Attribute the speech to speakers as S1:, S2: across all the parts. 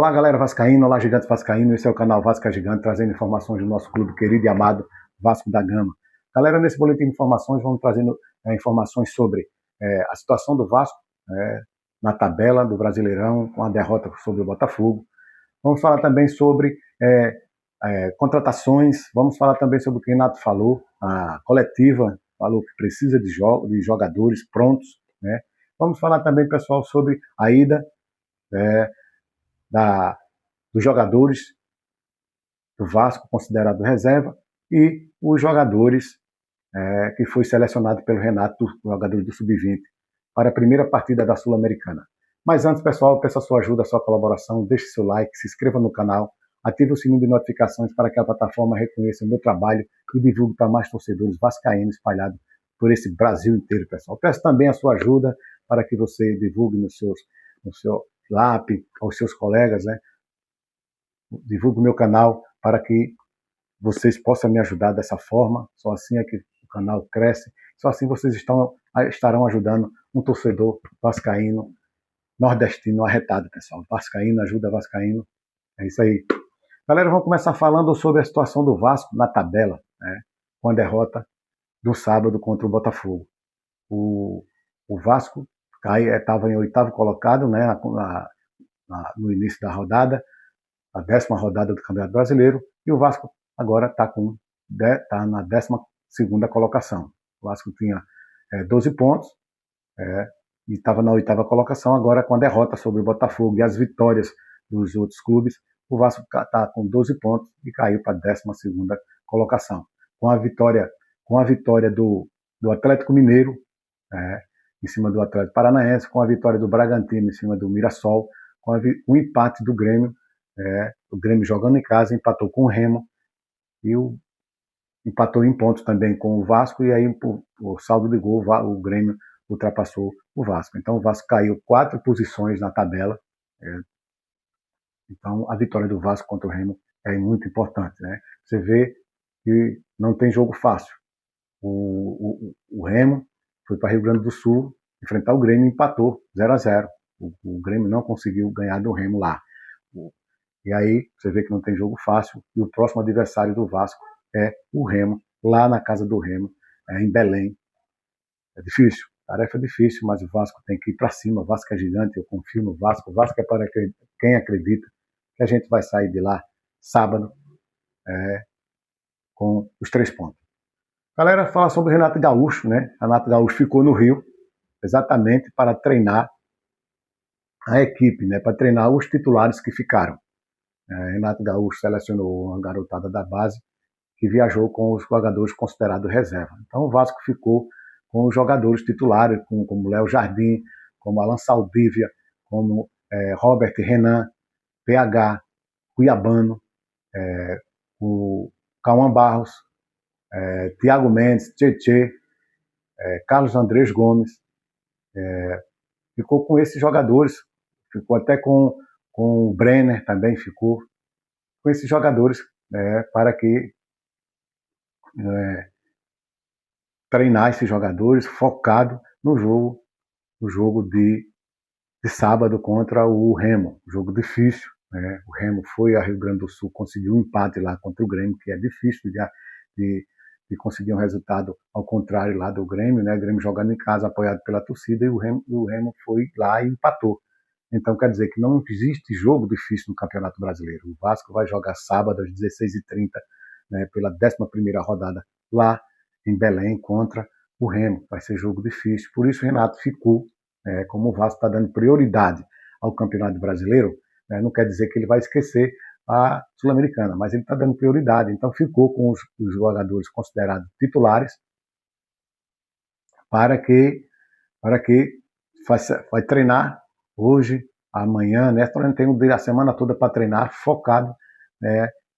S1: Olá, galera vascaína, olá, gigante vascaíno, esse é o canal Vasca Gigante, trazendo informações do nosso clube querido e amado Vasco da Gama. Galera, nesse boletim de informações, vamos trazendo informações sobre a situação do Vasco na tabela do Brasileirão, com a derrota sobre o Botafogo. Vamos falar também sobre contratações, vamos falar também sobre o que o Renato falou, a coletiva falou que precisa de jogadores prontos, né? Vamos falar também, pessoal, sobre a ida dos jogadores do Vasco, considerado reserva, e os jogadores que foi selecionado pelo Renato, jogadores do Sub-20, para a primeira partida da Sul-Americana. Mas antes, pessoal, peço a sua ajuda, a sua colaboração, deixe seu like, se inscreva no canal, ative o sininho de notificações para que a plataforma reconheça o meu trabalho e divulgue para mais torcedores vascaínos espalhados por esse Brasil inteiro, pessoal. Peço também a sua ajuda para que você divulgue no seu LAP, aos seus colegas, né? Divulgue o meu canal para que vocês possam me ajudar dessa forma. Só assim é que o canal cresce. Só assim vocês estarão ajudando um torcedor vascaíno, nordestino arretado, pessoal. Vascaíno ajuda Vascaíno. É isso aí. Galera, vamos começar falando sobre a situação do Vasco na tabela, né, com a derrota do sábado contra o Botafogo. O Vasco estava em 8º colocado, né, no início da rodada, a 10ª rodada do Campeonato Brasileiro, e o Vasco agora está na 12ª colocação. O Vasco tinha 12 pontos e estava na 8ª colocação. Agora, com a derrota sobre o Botafogo e as vitórias dos outros clubes, o Vasco está com 12 pontos e caiu para a 12ª colocação. Com a vitória do Atlético Mineiro em cima do Atlético Paranaense, com a vitória do Bragantino em cima do Mirassol, com o empate do Grêmio, o Grêmio jogando em casa, empatou com o Remo, e empatou em pontos também com o Vasco, e aí o saldo de gol, o Grêmio ultrapassou o Vasco. Então o Vasco caiu 4 posições na tabela. Então a vitória do Vasco contra o Remo é muito importante, né? Você vê que não tem jogo fácil. O Remo foi para Rio Grande do Sul enfrentar o Grêmio e empatou 0-0. O Grêmio não conseguiu ganhar do Remo lá. E aí você vê que não tem jogo fácil, e o próximo adversário do Vasco é o Remo, lá na casa do Remo, em Belém. É difícil, tarefa difícil, mas o Vasco tem que ir para cima. O Vasco é gigante, eu confio no Vasco. O Vasco é para quem acredita que a gente vai sair de lá sábado com os 3 pontos. Galera, fala sobre o Renato Gaúcho, né? Renato Gaúcho ficou no Rio exatamente para treinar a equipe, né? Para treinar os titulares que ficaram. Renato Gaúcho selecionou uma garotada da base que viajou com os jogadores considerados reserva. Então o Vasco ficou com os jogadores titulares, como Léo Jardim, como Alan Saldívia, como Robert Renan, PH, Cuiabano, o Cauã Barros, Thiago Mendes, Tietê, Carlos Andrés Gomes. Ficou com esses jogadores, ficou até com o Brenner também, ficou com esses jogadores para que treinar esses jogadores focado no jogo de sábado contra o Remo, jogo difícil, né? O Remo foi a Rio Grande do Sul, conseguiu um empate lá contra o Grêmio, que é difícil de conseguir um resultado ao contrário lá do Grêmio, né? O Grêmio jogando em casa, apoiado pela torcida, e o Remo foi lá e empatou. Então quer dizer que não existe jogo difícil no Campeonato Brasileiro. O Vasco vai jogar sábado às 16h30, né, pela 11ª rodada lá em Belém contra o Remo. Vai ser jogo difícil. Por isso o Renato ficou, como o Vasco está dando prioridade ao Campeonato Brasileiro, não quer dizer que ele vai esquecer a Sul-Americana, mas ele está dando prioridade. Então ficou com os jogadores considerados titulares para que vai treinar hoje, amanhã, né? Tem a semana toda para treinar, focado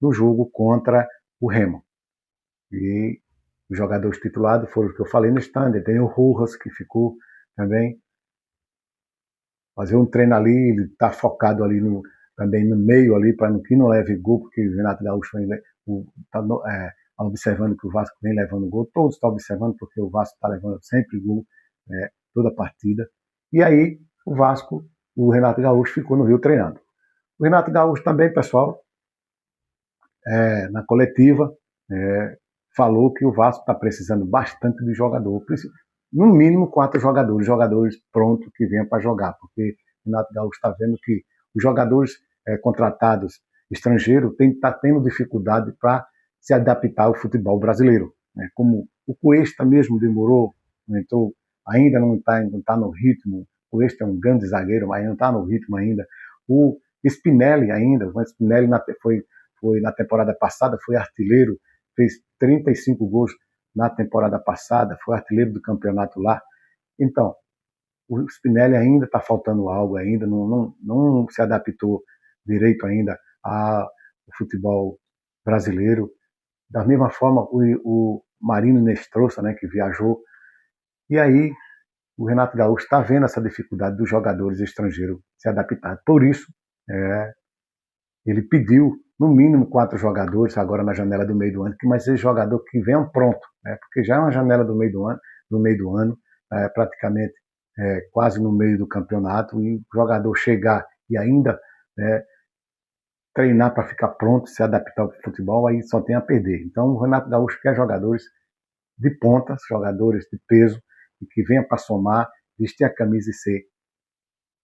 S1: no jogo contra o Remo. E os jogadores titulados foram os que eu falei no stand. Tem o Rojas, que ficou também, fazer um treino ali, ele está focado ali também no meio ali, para que não leve gol, porque o Renato Gaúcho está observando que o Vasco vem levando gol, todos estão observando, porque o Vasco está levando sempre gol, toda partida. E aí o Renato Gaúcho ficou no Rio treinando. O Renato Gaúcho também, pessoal, na coletiva, falou que o Vasco está precisando bastante de jogador, no mínimo 4 jogadores prontos que venham para jogar, porque o Renato Gaúcho está vendo que os jogadores contratados estrangeiros tá tendo dificuldade para se adaptar ao futebol brasileiro, né? Como o Cuesta mesmo demorou, então ainda não está no ritmo. O Cuesta é um grande zagueiro, mas não está no ritmo ainda. O Spinelli ainda, o Spinelli foi na temporada passada, foi artilheiro, fez 35 gols na temporada passada, foi artilheiro do campeonato lá. Então, o Spinelli ainda está faltando algo, ainda não se adaptou direito ainda ao futebol brasileiro. Da mesma forma, o Marino Nestrosa, né, que viajou. E aí, o Renato Gaúcho está vendo essa dificuldade dos jogadores estrangeiros se adaptar. Por isso, ele pediu no mínimo 4 jogadores agora na janela do meio do ano, mas esse jogador que venham pronto, né? Porque já é uma janela do meio do ano, praticamente quase no meio do campeonato, e o jogador chegar e ainda treinar para ficar pronto, se adaptar ao futebol, aí só tem a perder. Então o Renato Gaúcho quer jogadores de pontas, jogadores de peso, e que venham para somar, vestir a camisa e ser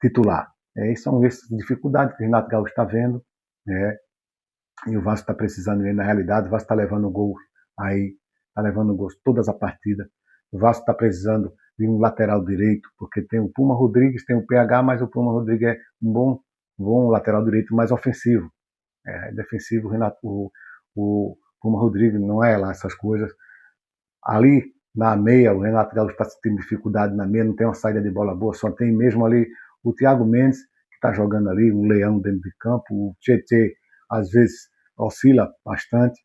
S1: titular. São essas dificuldades que o Renato Gaúcho está vendo, né? E o Vasco está precisando ver na realidade. O Vasco está levando gol aí, está levando gols todas as partidas. O Vasco está precisando de um lateral direito, porque tem o Puma Rodrigues, tem o PH, mas o Puma Rodrigues é um bom lateral direito, mais ofensivo. Defensivo, o Puma Rodrigues não é lá essas coisas. Ali na meia, o Renato Gaúcho está tendo dificuldade na meia, não tem uma saída de bola boa, só tem mesmo ali o Thiago Mendes, que está jogando ali, um leão dentro de campo. O Tietê às vezes oscila bastante.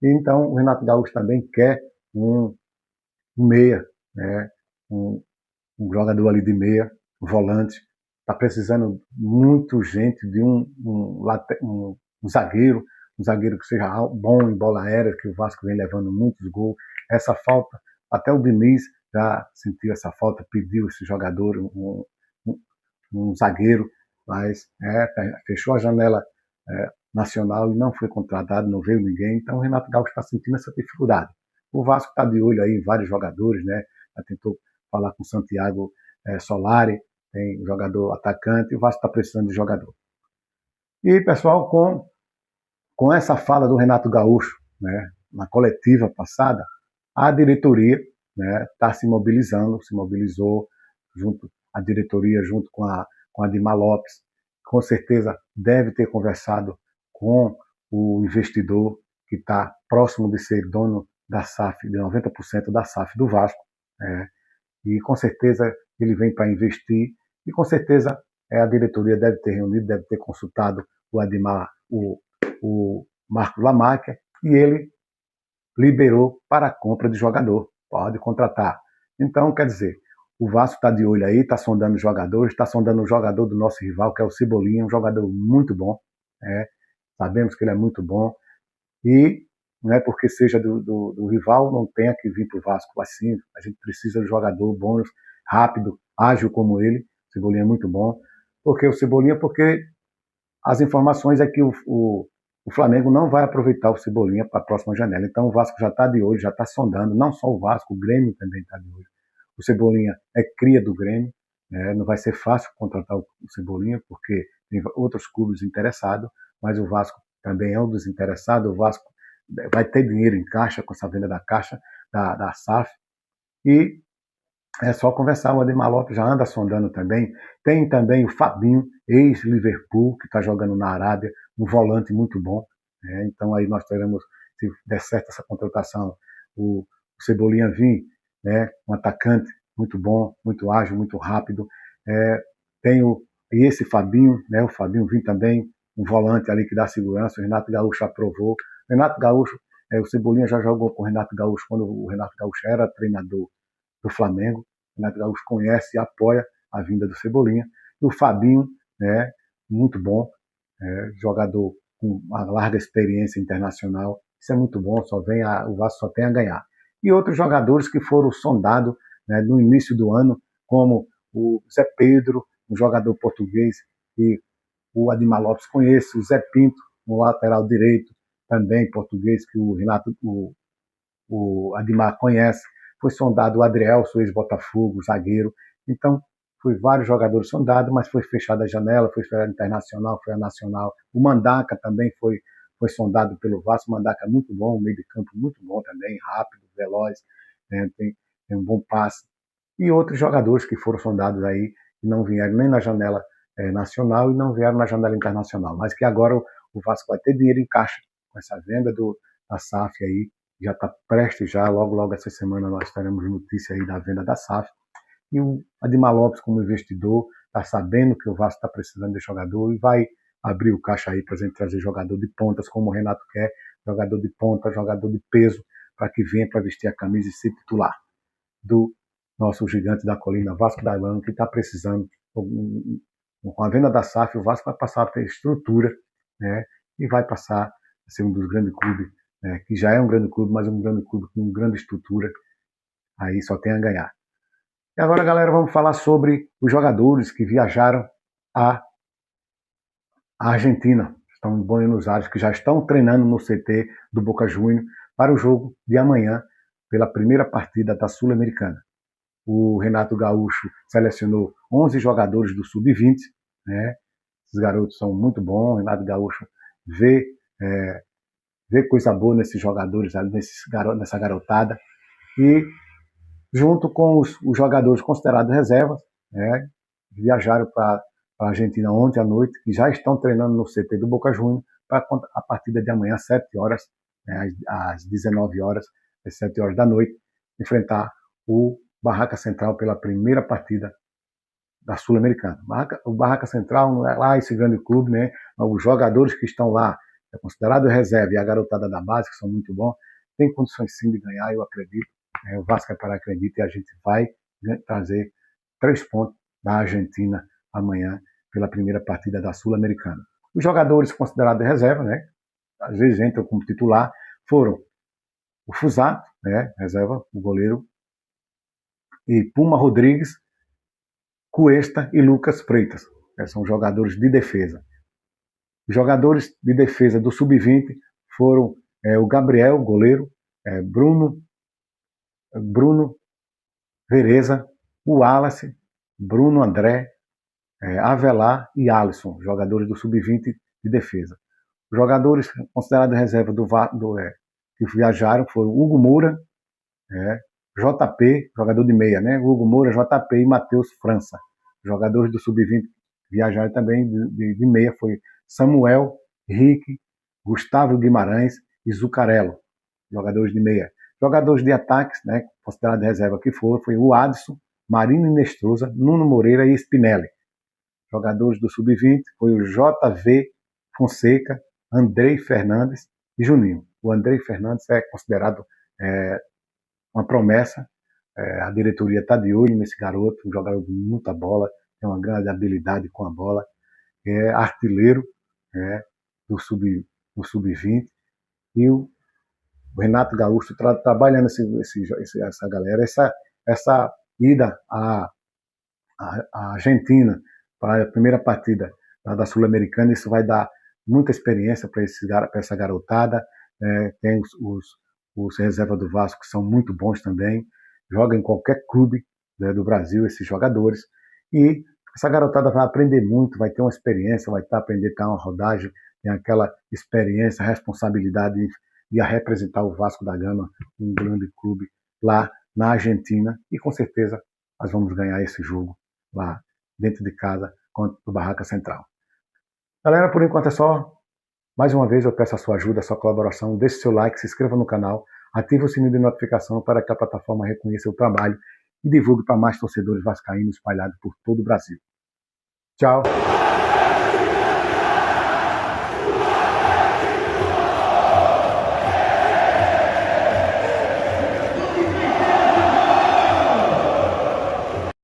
S1: Então o Renato Gaúcho também quer um meia, né? um jogador ali de meia, um volante. Está precisando muito gente de um zagueiro, um zagueiro que seja bom em bola aérea, que o Vasco vem levando muitos gols. Essa falta, até o Diniz já sentiu essa falta, pediu esse jogador, um zagueiro, mas fechou a janela nacional e não foi contratado, não veio ninguém. Então o Renato Gaúcho está sentindo essa dificuldade. O Vasco está de olho aí em vários jogadores, né? Já tentou falar com o Santiago Solari, tem um jogador atacante, e o Vasco está precisando de jogador. E, pessoal, com essa fala do Renato Gaúcho, né, na coletiva passada, a diretoria está se mobilizou junto a diretoria, junto com a Dimar Lopes. Com certeza deve ter conversado com o investidor que está próximo de ser dono da SAF, de 90% da SAF do Vasco, e com certeza ele vem para investir, e com certeza a diretoria deve ter reunido, deve ter consultado o Adimar, o Marco Lamarca, e ele liberou para a compra de jogador, pode contratar. Então, quer dizer, o Vasco está de olho aí, está sondando jogadores, está sondando o jogador do nosso rival, que é o Cebolinha, um jogador muito bom, sabemos que ele é muito bom, e não é porque seja do rival, não tenha que vir para o Vasco. Assim, a gente precisa de jogador bom, rápido, ágil como ele. O Cebolinha é muito bom. Porque as informações é que o Flamengo não vai aproveitar o Cebolinha para a próxima janela. Então o Vasco já está de olho, já está sondando, não só o Vasco, o Grêmio também está de olho. O Cebolinha é cria do Grêmio, não vai ser fácil contratar o Cebolinha, porque tem outros clubes interessados, mas o Vasco também é um dos interessados. O Vasco vai ter dinheiro em caixa com essa venda da caixa, da SAF, e é só conversar. O Ademar Lopes já anda sondando também. Tem também o Fabinho, ex-Liverpool, que está jogando na Arábia, um volante muito bom. Então aí nós teremos, se der certo essa contratação, o Cebolinha vir, um atacante muito bom, muito ágil, muito rápido. Tem e esse Fabinho, o Fabinho vir também, um volante ali que dá segurança. O Renato Gaúcho aprovou. O Renato Gaúcho, o Cebolinha já jogou com o Renato Gaúcho quando o Renato Gaúcho era treinador do Flamengo. O Renato Gaúcho conhece e apoia a vinda do Cebolinha. E o Fabinho, muito bom, jogador com uma larga experiência internacional. Isso é muito bom, o Vasco só tem a ganhar. E outros jogadores que foram sondados no início do ano, como o Zé Pedro, um jogador português que o Adimar Lopes conheço, o Zé Pinto, no lateral direito, também português, que o Adimar conhece. Foi sondado o Adrielson, ex-Botafogo, zagueiro. Então, foi vários jogadores sondados, mas foi fechada a janela, foi fechada a Internacional, foi a Nacional. O Mandaca também foi sondado pelo Vasco. O Mandaca é muito bom, um meio de campo muito bom também, rápido, veloz, né, tem um bom passe. E outros jogadores que foram sondados aí, que não vieram nem na janela nacional e não vieram na janela internacional, mas que agora o Vasco vai ter dinheiro em caixa com essa venda da SAF aí, já está prestes já, logo essa semana nós teremos notícia aí da venda da SAF. E o Adimar Lopes, como investidor, está sabendo que o Vasco está precisando de jogador e vai abrir o caixa aí para a gente trazer jogador de pontas, como o Renato quer, jogador de ponta, jogador de peso, para que venha para vestir a camisa e ser titular do nosso gigante da colina, Vasco da Gama, que está precisando. Com a venda da SAF, o Vasco vai passar a ter estrutura, né, e vai passar a ser um dos grandes clubes, né, que já é um grande clube, mas um grande clube com grande estrutura, aí só tem a ganhar. E agora, galera, vamos falar sobre os jogadores que viajaram à Argentina, estão em Buenos Aires, que já estão treinando no CT do Boca Juniors para o jogo de amanhã, pela primeira partida da Sul-Americana. O Renato Gaúcho selecionou 11 jogadores do Sub-20, né? Esses garotos são muito bons. O Renato Gaúcho vê coisa boa nesses jogadores, nessa garotada. E junto com os jogadores considerados reservas, né, viajaram para a Argentina ontem à noite, que já estão treinando no CT do Boca Juniors para a partida de amanhã, às 7 horas, né, às 19 horas, às 7 horas da noite, enfrentar o Barraca Central pela primeira partida da Sul-Americana. O Barraca Central não é lá esse grande clube, né? Os jogadores que estão lá, é considerado reserva, e a garotada da base, que são muito bons, tem condições sim de ganhar, eu acredito. O Vasco é para acreditar, e a gente vai trazer 3 pontos da Argentina amanhã pela primeira partida da Sul-Americana. Os jogadores considerados reserva, né? Às vezes entram como titular, foram o Fusato, né? Reserva, o goleiro, e Puma Rodrigues, Cuesta e Lucas Freitas, que são jogadores de defesa. Os jogadores de defesa do Sub-20 foram o Gabriel, goleiro, Bruno Vereza, o Wallace, Bruno André, Avelar e Alisson, jogadores do Sub-20 de defesa. Os jogadores considerados reserva que viajaram foram Hugo Moura, JP, jogador de meia, né? Hugo Moura, JP e Matheus França. Jogadores do Sub-20 viajaram também de meia, foi Samuel, Rick, Gustavo Guimarães e Zucarello, jogadores de meia. Jogadores de ataques, né, considerados de reserva que foi o Adson, Marino Inestrosa, Nuno Moreira e Spinelli. Jogadores do Sub-20 foi o JV Fonseca, Andrei Fernandes e Juninho. O Andrei Fernandes é considerado uma promessa. A diretoria está de olho nesse garoto, um jogador de muita bola, tem uma grande habilidade com a bola, é artilheiro do Sub-20. E o Renato Gaúcho trabalhando essa galera, essa ida à Argentina para a primeira partida da Sul-Americana, isso vai dar muita experiência para essa garotada. Tem os reservas do Vasco que são muito bons também, jogam em qualquer clube, né, do Brasil, esses jogadores, e essa garotada vai aprender muito, vai ter uma experiência, vai aprender a ter uma rodagem, tem aquela experiência, responsabilidade de representar o Vasco da Gama, um grande clube lá na Argentina, e com certeza nós vamos ganhar esse jogo lá dentro de casa contra o Barraca Central. Galera, por enquanto é só. Mais uma vez eu peço a sua ajuda, a sua colaboração, deixe seu like, se inscreva no canal, ative o sininho de notificação para que a plataforma reconheça o trabalho e divulgue para mais torcedores vascaínos espalhados por todo o Brasil. Tchau!